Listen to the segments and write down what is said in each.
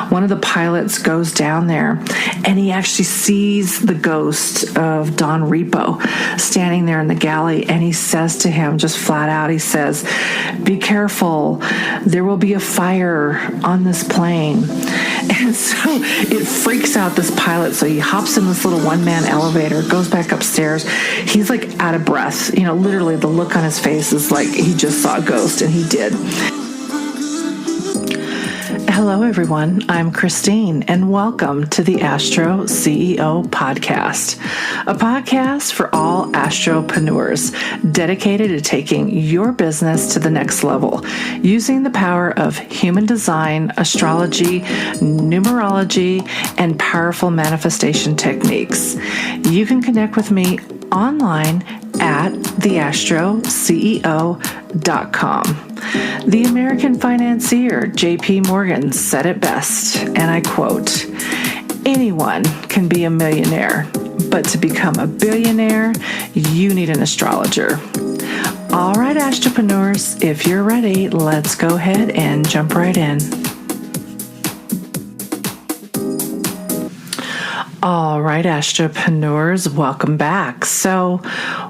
one of the pilots goes down there and he actually sees the ghost of Don Repo standing there in the galley, and he says to him just flat out, he says, "Be careful, there will be a fire on this plane." And so it freaks out this pilot. So he hops in this little one-man elevator, goes back upstairs. He's like out of breath. Literally the look on his face is like he just saw a ghost, and he did. Hello, everyone. I'm Christine, and welcome to the Astro CEO Podcast, a podcast for all astropreneurs dedicated to taking your business to the next level using the power of human design, astrology, numerology, and powerful manifestation techniques. You can connect with me online at theastroceo.com. The American financier J.P. Morgan said it best, and I quote, "Anyone can be a millionaire, but to become a billionaire, you need an astrologer." All right, astropreneurs, if you're ready, let's go ahead and jump right in. All right, astropreneurs, welcome back. So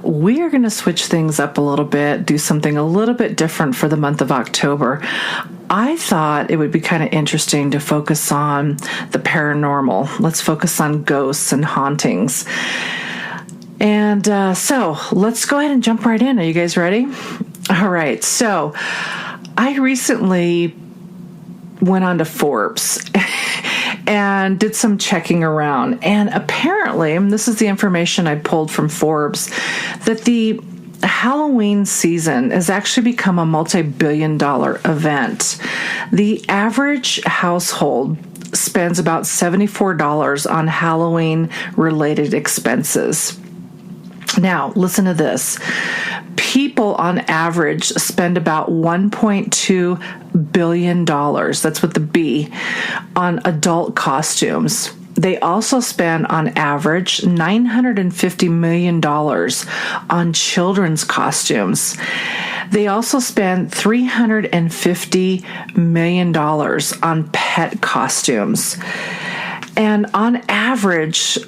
we are going to switch things up a little bit, do something a little bit different for the month of October. I thought it would be kind of interesting to focus on the paranormal. Let's focus on ghosts and hauntings. And so let's go ahead and jump right in. Are you guys ready? All right. So I recently went on to Forbes and did some checking around. And apparently, and this is the information I pulled from Forbes, that the Halloween season has actually become a multi-billion-dollar event. The average household spends about $74 on Halloween-related expenses. Now, listen to this. People on average spend about $1.2 billion, that's with the B, on adult costumes. They also spend on average $950 million on children's costumes. They also spend $350 million on pet costumes. And on average,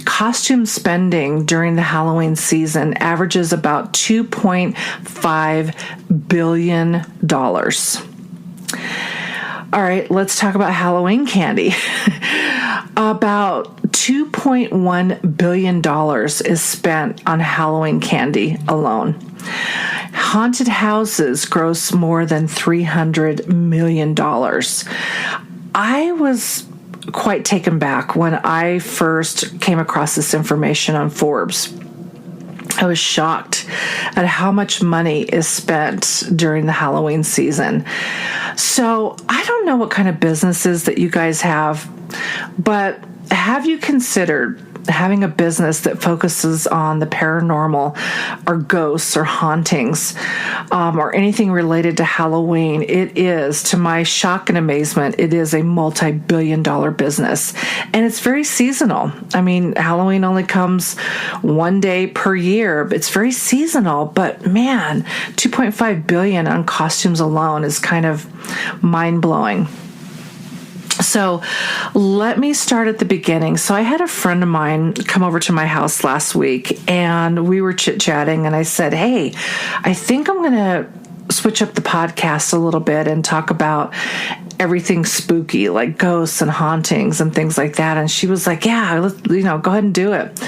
costume spending during the Halloween season averages about $2.5 billion. All right, let's talk about Halloween candy. About $2.1 billion is spent on Halloween candy alone. Haunted houses gross more than $300 million. I was quite taken back when I first came across this information on Forbes. I was shocked at how much money is spent during the Halloween season. So I don't know what kind of businesses that you guys have, but have you considered having a business that focuses on the paranormal or ghosts or hauntings or anything related to Halloween? It is, to my shock and amazement, it is a multi-billion-dollar business. And it's very seasonal. I mean, Halloween only comes one day per year. It's very seasonal. But man, $2.5 billion on costumes alone is kind of mind-blowing. So let me start at the beginning. So I had a friend of mine come over to my house last week, and we were chit-chatting, and I said, "Hey, I think I'm going to switch up the podcast a little bit and talk about everything spooky, like ghosts and hauntings and things like that." And she was like, "Yeah, let's, go ahead and do it."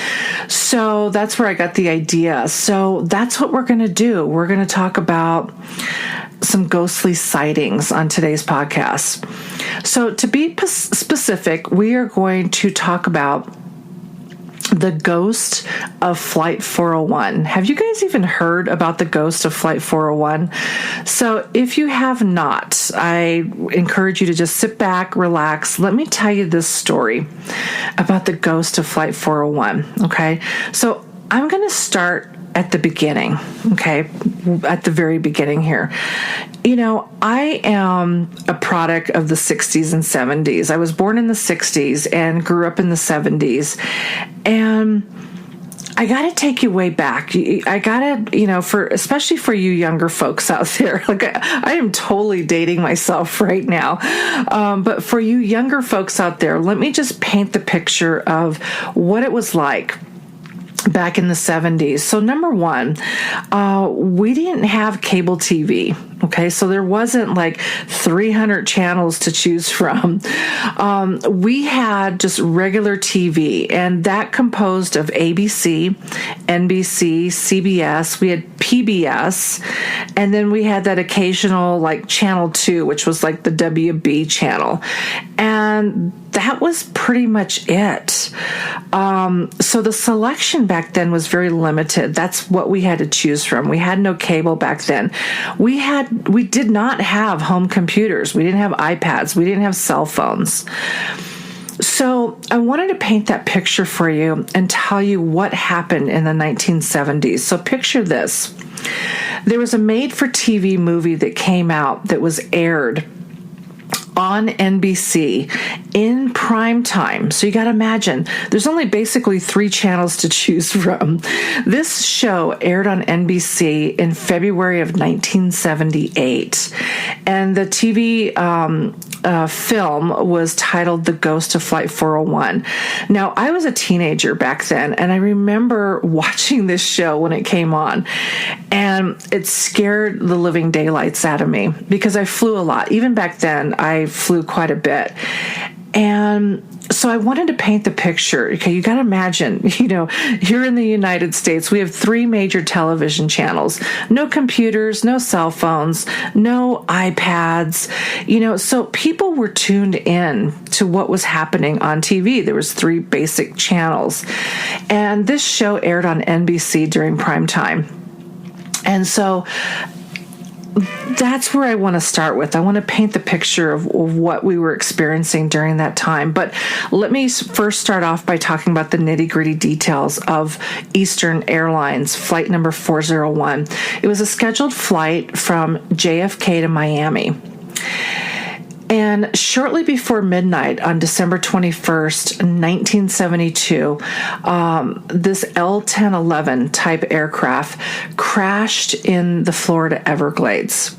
So that's where I got the idea. So that's what we're going to do. We're going to talk about some ghostly sightings on today's podcast. So to be specific, we are going to talk about the ghost of Flight 401. Have you guys even heard about the ghost of Flight 401? So if you have not, I encourage you to just sit back, relax. Let me tell you this story about the ghost of Flight 401, okay? So I'm going to start at the beginning, okay? At the very beginning here. I am a product of the 60s and 70s. I was born in the 60s and grew up in the 70s. And I got to take you way back. I got to, especially for you younger folks out there, like I am totally dating myself right now. But for you younger folks out there, let me just paint the picture of what it was like back in the 70s. So number one, we didn't have cable TV. Okay, so there wasn't like 300 channels to choose from. We had just regular TV, and that composed of ABC, NBC, CBS. We had PBS, and then we had that occasional like Channel 2, which was like the WB channel. And that was pretty much it. So the selection back then was very limited. That's what we had to choose from. We had no cable back then. We did not have home computers. We didn't have iPads. We didn't have cell phones. So I wanted to paint that picture for you and tell you what happened in the 1970s. So picture this. There was a made-for-TV movie that came out that was aired on NBC in prime time. So you got to imagine, there's only basically 3 channels to choose from. This show aired on NBC in February of 1978. And the TV film was titled The Ghost of Flight 401. Now, I was a teenager back then, and I remember watching this show when it came on, and it scared the living daylights out of me because I flew a lot. Even back then, I flew quite a bit. And so I wanted to paint the picture. Okay, you got to imagine, here in the United States, we have 3 major television channels, no computers, no cell phones, no iPads, so people were tuned in to what was happening on TV. There was 3 basic channels. And this show aired on NBC during prime time. And so that's where I want to start with. I want to paint the picture of what we were experiencing during that time. But let me first start off by talking about the nitty-gritty details of Eastern Airlines flight number 401. It was a scheduled flight from JFK to Miami. And shortly before midnight on December 21st, 1972, this L-1011 type aircraft crashed in the Florida Everglades.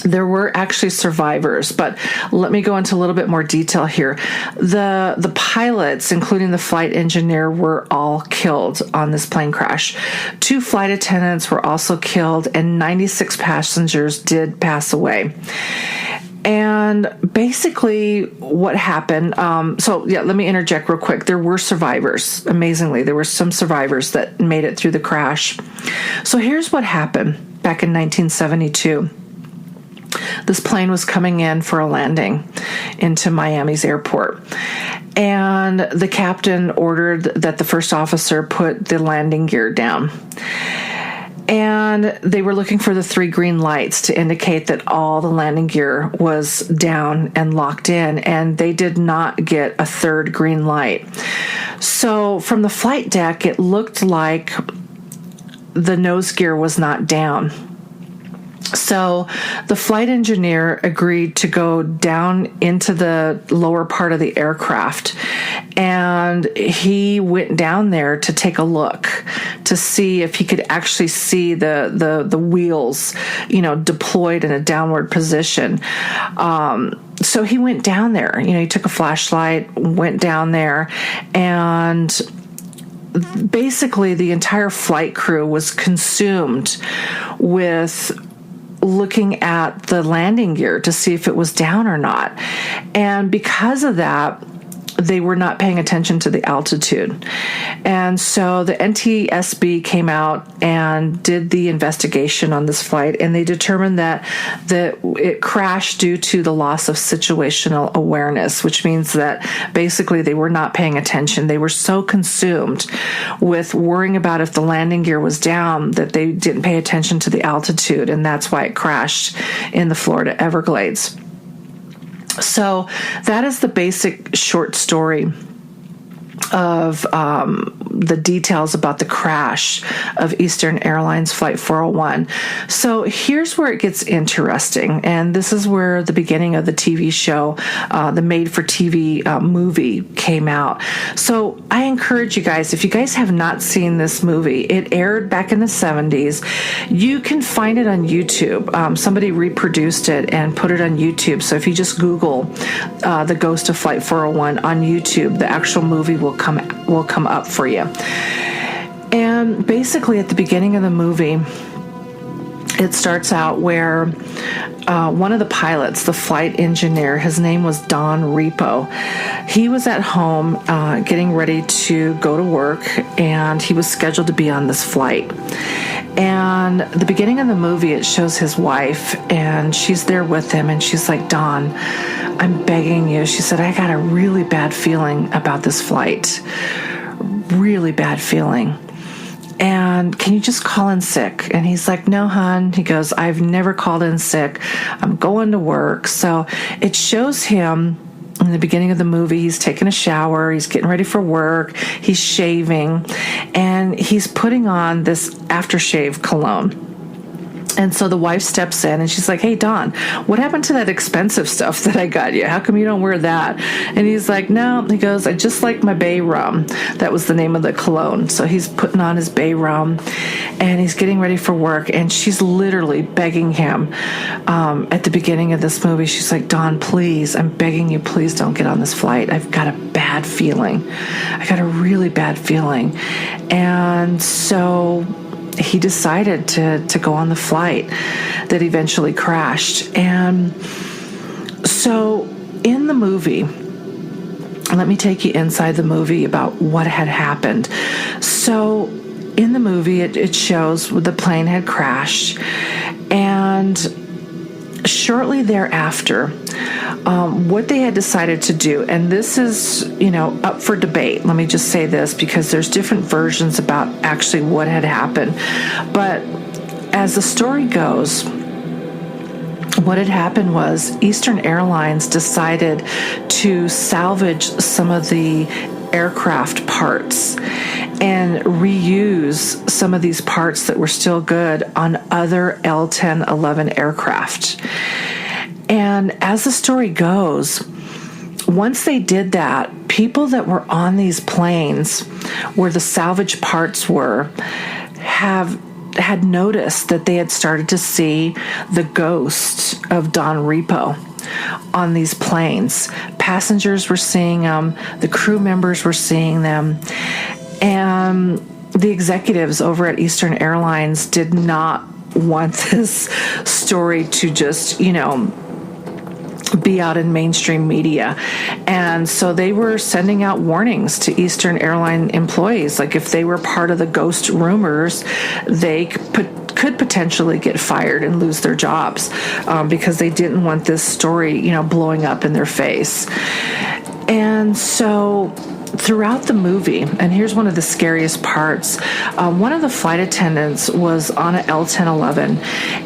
There were actually survivors, but let me go into a little bit more detail here. The pilots, including the flight engineer, were all killed on this plane crash. 2 flight attendants were also killed, and 96 passengers did pass away. And basically what happened, let me interject real quick. There were survivors. Amazingly, there were some survivors that made it through the crash. So here's what happened back in 1972. This plane was coming in for a landing into Miami's airport. And the captain ordered that the first officer put the landing gear down. And they were looking for the 3 green lights to indicate that all the landing gear was down and locked in, and they did not get a 3rd green light. So from the flight deck, it looked like the nose gear was not down. So the flight engineer agreed to go down into the lower part of the aircraft, and he went down there to take a look to see if he could actually see the wheels, deployed in a downward position. So he went down there. He took a flashlight, went down there, and basically the entire flight crew was consumed with looking at the landing gear to see if it was down or not. And because of that, they were not paying attention to the altitude. And so the NTSB came out and did the investigation on this flight, and they determined that it crashed due to the loss of situational awareness, which means that basically they were not paying attention. They were so consumed with worrying about if the landing gear was down that they didn't pay attention to the altitude, and that's why it crashed in the Florida Everglades. So that is the basic short story of the details about the crash of Eastern Airlines Flight 401. So here's where it gets interesting, and this is where the beginning of the TV show, the made-for-TV movie came out. So I encourage you guys, if you guys have not seen this movie, it aired back in the 70s. You can find it on YouTube. Somebody reproduced it and put it on YouTube. So if you just Google The Ghost of Flight 401 on YouTube, the actual movie will come up for you. And basically at the beginning of the movie, it starts out where one of the pilots, the flight engineer, his name was Don Repo. He was at home getting ready to go to work, and he was scheduled to be on this flight. And at the beginning of the movie, it shows his wife, and she's there with him, and she's like, Don, I'm begging you. She said, I got a really bad feeling about this flight. Really bad feeling. And can you just call in sick? And he's like, no, hon. He goes, I've never called in sick. I'm going to work. So it shows him in the beginning of the movie, he's taking a shower, he's getting ready for work, he's shaving, and he's putting on this aftershave cologne. And so the wife steps in and she's like, hey, Don, what happened to that expensive stuff that I got you? How come you don't wear that? And he's like, no. He goes, I just like my Bay Rum. That was the name of the cologne. So he's putting on his Bay Rum and he's getting ready for work. And she's literally begging him at the beginning of this movie. She's like, Don, please, I'm begging you, please don't get on this flight. I've got a bad feeling. I got a really bad feeling. And so he decided to go on the flight that eventually crashed. And so in the movie, let me take you inside the movie about what had happened. So in the movie, it shows the plane had crashed, and shortly thereafter, what they had decided to do, and this is, up for debate. Let me just say this because there's different versions about actually what had happened. But as the story goes, what had happened was Eastern Airlines decided to salvage some of the aircraft parts and reuse some of these parts that were still good on other L-1011 aircraft. And as the story goes, once they did that, people that were on these planes where the salvage parts were had noticed that they had started to see the ghost of Don Repo on these planes. Passengers were seeing them, the crew members were seeing them, and the executives over at Eastern Airlines did not want this story to just, be out in mainstream media. And so they were sending out warnings to Eastern Airline employees. Like if they were part of the ghost rumors, they could potentially get fired and lose their jobs because they didn't want this story, blowing up in their face. And so throughout the movie, and here's one of the scariest parts, one of the flight attendants was on an L-1011,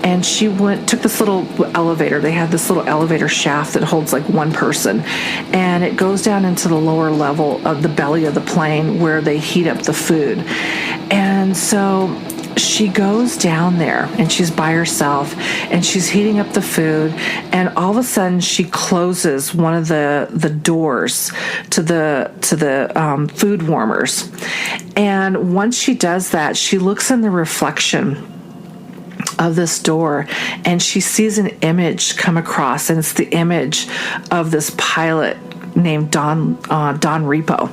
and she took this little elevator. They had this little elevator shaft that holds like one person, and it goes down into the lower level of the belly of the plane where they heat up the food. And so she goes down there and she's by herself and she's heating up the food, and all of a sudden she closes one of the doors to the food warmers. And once she does that, she looks in the reflection of this door and she sees an image come across, and it's the image of this pilot named Don Repo.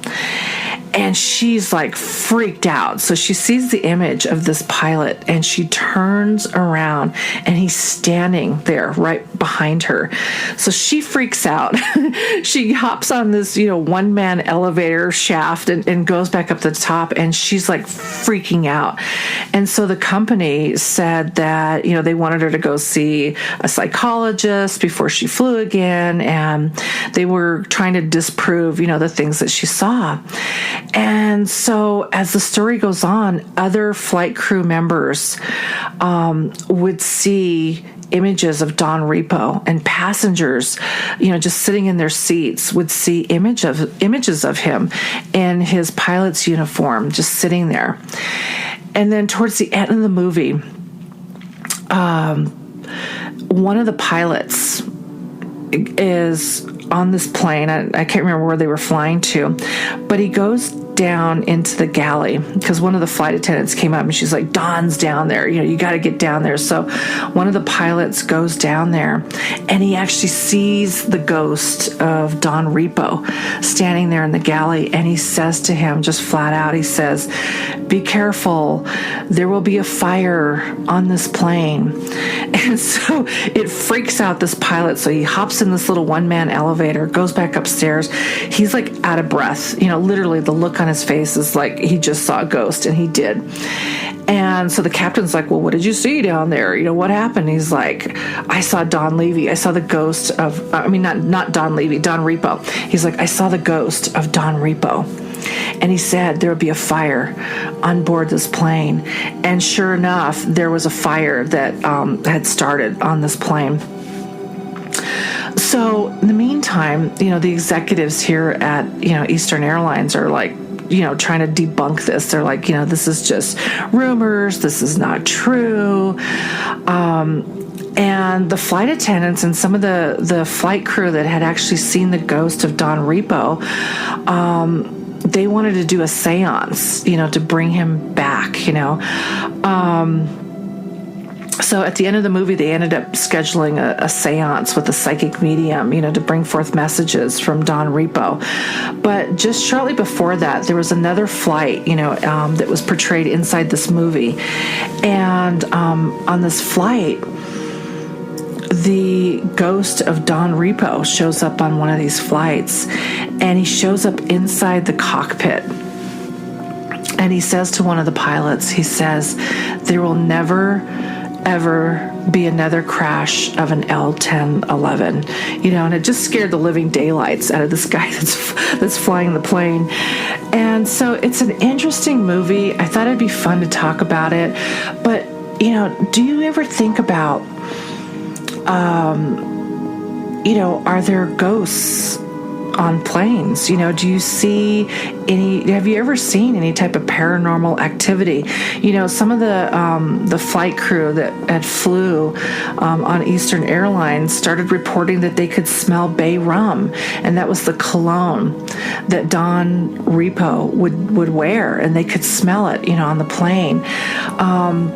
And she's like freaked out. So she sees the image of this pilot and she turns around and he's standing there right behind her. So she freaks out. She hops on this, one-man elevator shaft and goes back up the top, and she's like freaking out. And so the company said that, they wanted her to go see a psychologist before she flew again. And they were trying to disprove, the things that she saw. And so as the story goes on, other flight crew members would see images of Don Repo, and passengers, just sitting in their seats would see images of him in his pilot's uniform, just sitting there. And then towards the end of the movie, one of the pilots is on this plane. I can't remember where they were flying to, but he goes down into the galley because one of the flight attendants came up and she's like, Don's down there, you got to get down there. So one of the pilots goes down there and he actually sees the ghost of Don Repo standing there in the galley, and he says to him just flat out, he says, be careful, there will be a fire on this plane. And so it freaks out this pilot, so he hops in this little one-man elevator, goes back upstairs. He's like out of breath, literally the look on his face is like he just saw a ghost, and he did. And so the captain's like, well, what did you see down there? What happened? He's like, I saw Don Levy. I saw the ghost of, not Don Levy, Don Repo. He's like, I saw the ghost of Don Repo. And he said there would be a fire on board this plane. And sure enough, there was a fire that had started on this plane. So in the meantime, the executives here at, Eastern Airlines are like, trying to debunk this. They're like, this is just rumors. This is not true. And the flight attendants and some of the flight crew that had actually seen the ghost of Don Repo, they wanted to do a seance, to bring him back, So at the end of the movie, they ended up scheduling a seance with a psychic medium, to bring forth messages from Don Repo. But just shortly before that, there was another flight, that was portrayed inside this movie. And on this flight, the ghost of Don Repo shows up on one of these flights, and he shows up inside the cockpit. And he says to one of the pilots, he says, there will never ever be another crash of an L-1011, and it just scared the living daylights out of this guy that's flying the plane. And so it's an interesting movie. I thought it'd be fun to talk about it. But, do you ever think about, are there ghosts on planes? Do you see have you ever seen any type of paranormal activity? Some of the flight crew that flew on Eastern Airlines started reporting that they could smell bay rum, and that was the cologne that Don Repo would wear, and they could smell it, on the plane.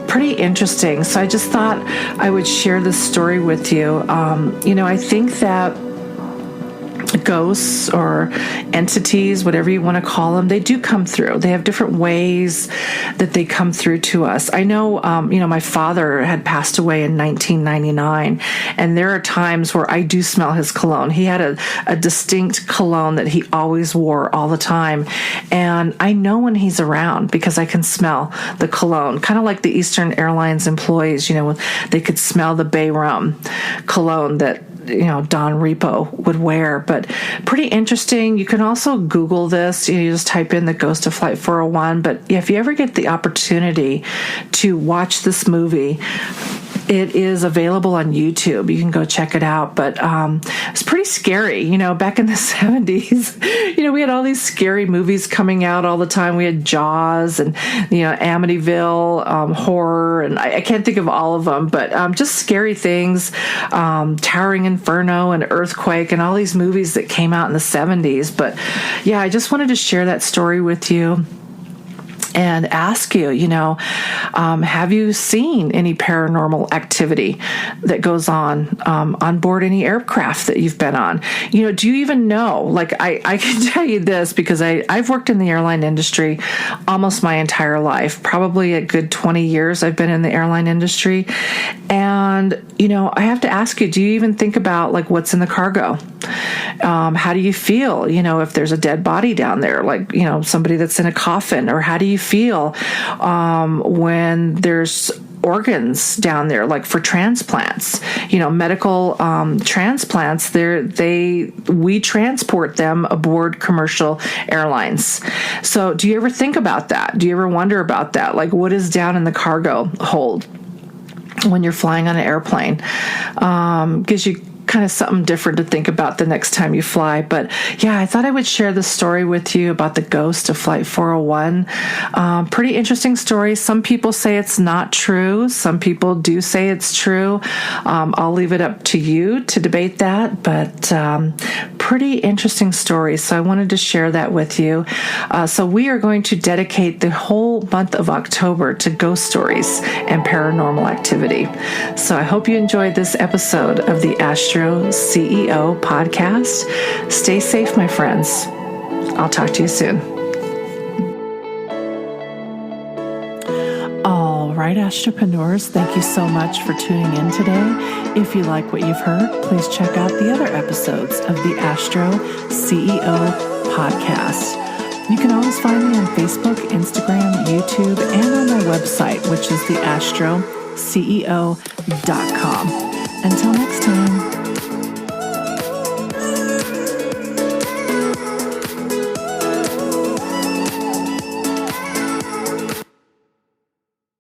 Pretty interesting. So I just thought I would share this story with you. I think that ghosts or entities, whatever you want to call them, they do come through. They have different ways that they come through to us. I know, my father had passed away in 1999, and there are times where I do smell his cologne. He had a distinct cologne that he always wore all the time, and I know when he's around because I can smell the cologne, kind of like the Eastern Airlines employees, they could smell the bay rum cologne that Don Repo would wear. But pretty interesting. You can also Google this. You just type in the Ghost of Flight 401. But if you ever get the opportunity to watch this movie, it is available on YouTube. You can go check it out. But it's pretty scary. Back in the 70s, we had all these scary movies coming out all the time. We had Jaws and, Amityville, horror, and I can't think of all of them, but just scary things, Towering Inferno and Earthquake and all these movies that came out in the 70s. But yeah, I just wanted to share that story with you and ask you, have you seen any paranormal activity that goes on board any aircraft that you've been on? Do you even know? Like, I can tell you this because I've worked in the airline industry almost my entire life, probably a good 20 years I've been in the airline industry. And, I have to ask you, do you even think about like what's in the cargo? How do you feel, if there's a dead body down there, like, somebody that's in a coffin? Or how do you feel when there's organs down there, like for transplants, medical transplants, we transport them aboard commercial airlines. So do you ever think about that? Do you ever wonder about that? Like, what is down in the cargo hold? when you're flying on an airplane. Gives you kind of something different to think about the next time you fly. But yeah, I thought I would share the story with you about the ghost of Flight 401. Pretty interesting story. Some people say it's not true. Some people do say it's true. I'll leave it up to you to debate that, but pretty interesting story. So I wanted to share that with you. So we are going to dedicate the whole month of October to ghost stories and paranormal activity. So I hope you enjoyed this episode of the Astro CEO podcast. Stay safe, my friends. I'll talk to you soon. All right, Astropreneurs, thank you so much for tuning in today. If you like what you've heard, please check out the other episodes of the Astro CEO podcast. You can always find me on Facebook, Instagram, YouTube, and on my website, which is theastroceo.com. Until next time.